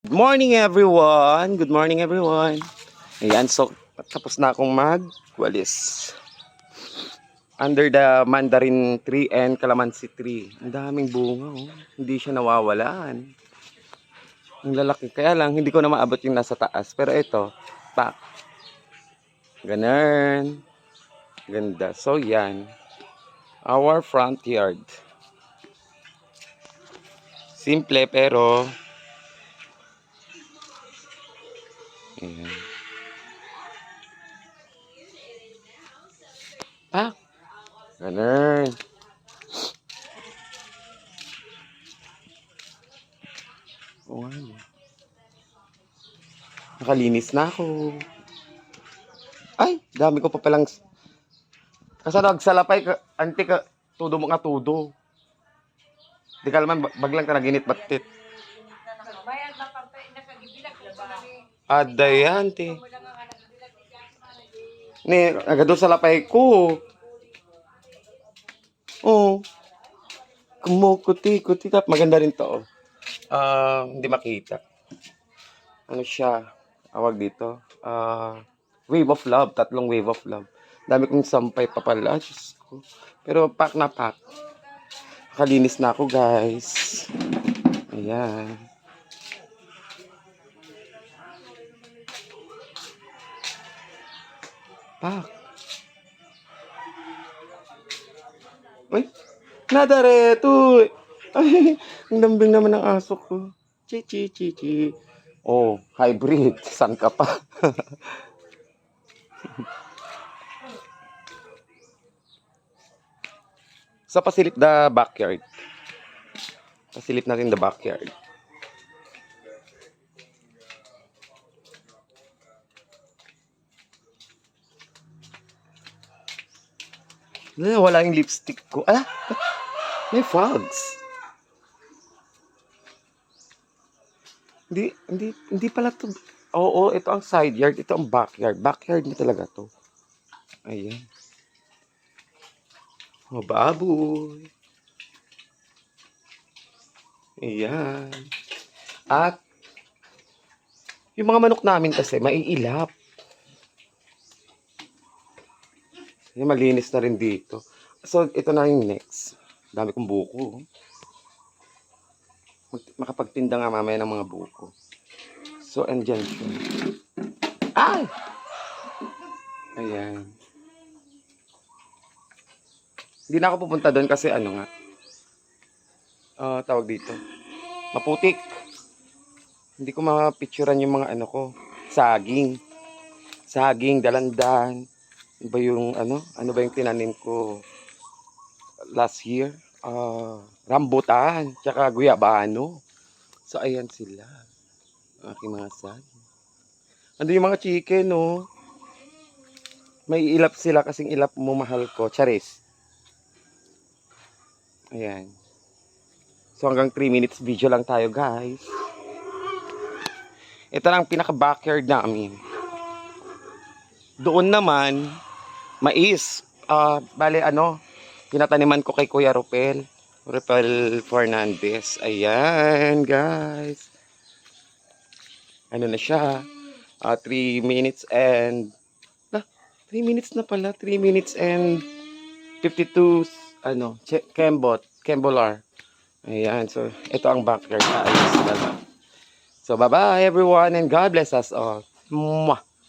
Good morning everyone! Good morning everyone! Ayan, so tapos na akong magwalis. Under the mandarin tree and calamansi tree. Ang daming bunga, oh. Hindi siya nawawalan. Ang lalaki. Kaya lang, hindi ko na maabot yung nasa taas. Pero ito, pak. Ganun. Ganda. So yan. Our front yard. Simple pero ayan. Pak. Ganun. Oo nga, no. Nakalinis na ako. Ay, dami ko pa palang. Kasi nagsalapay ka, anti ka, tudo mo nga tudo. Di ka naman, baglang ka naginit batit. Adayante. Ni, agado sa lapay ko. Oh. Kumukuti-kuti. Maganda rin to. Hindi makita. Ano siya? Awag dito. Wave of love. 3 wave of love. Dami kong sampay pa pala. Diyos ko. Pero pack na pack. Nakalinis na ako, guys. Ayan. Pack. Uy. Nadareto. Ay, ang lambing naman ng aso ko. Chi. Oh, hybrid. San ka pa? So, pasilip the backyard. Pasilip natin the backyard. Wala yung lipstick ko. May frogs. Hindi pala to. Oo, ito ang side yard. Ito ang backyard. Backyard na talaga to. Ayan. Oh, baboy. Ayan. At, yung mga manok namin kasi, maiilap. Ayan, malinis na rin dito. So, ito na yung next. Dami kong buko. Makapagtinda nga mamaya ng mga buko. So, andyan siya. Ay! Ayan. Hindi na ako pupunta doon kasi ano nga. Tawag dito. Maputik. Hindi ko mapicturean yung mga ano ko. Saging. Saging, dalandan. Ano ba yung ano? Ano ba yung tinanim ko last year? Rambutan. Tsaka guyabano. So, ayan sila. Aking mga saging. Ando yung mga chicken, no? May ilap sila kasing ilap mo mahal ko. Charis. Ayan. So hanggang 3 minutes video lang tayo, guys. Ito lang pinaka-backyard namin. Doon naman, mais. Bale ano, pinataniman ko kay Kuya Rupel Fernandez. Ayan, guys. Ano na siya? 3 minutes and 3 minutes na pala. 3 minutes and 52 Kembolar. Ayan, so ito ang backyard na ayos na lang. So bye-bye everyone and God bless us all. Mwah!